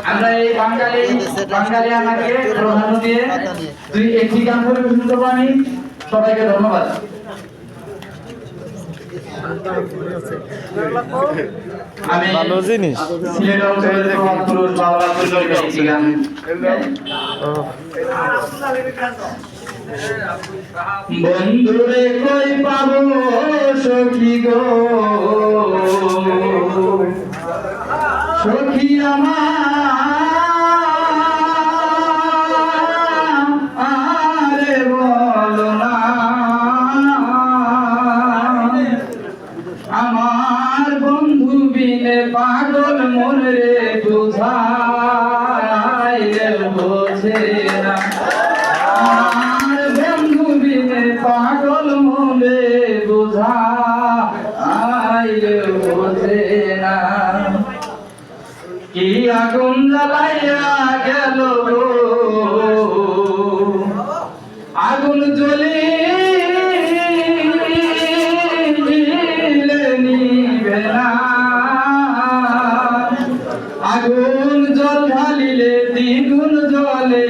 আমরা এই বাঙালি আমাকে প্রধান দিয়ে দুই একটি গান পরিবেশন করবো আমি সবাইকে ধন্যবাদ। আমি ভালো জিনিস সিলেট অঞ্চলের পুরুষ বাংলা পরিবারের একটি গান বন্ধুরে কই পাবো সখী গো সখী আমারে বলো না আমার বন্ধু বিনে পাগল মনে বুঝাইলে বোঝে না আমার বন্ধু বিনে পাগল মনে বুঝাইলে বোঝে না কি আগুন জ্বালাইয়া গেল আগুন জ্বলে নিবে না আগুন জল ঢালিলে দ্বিগুণ জলে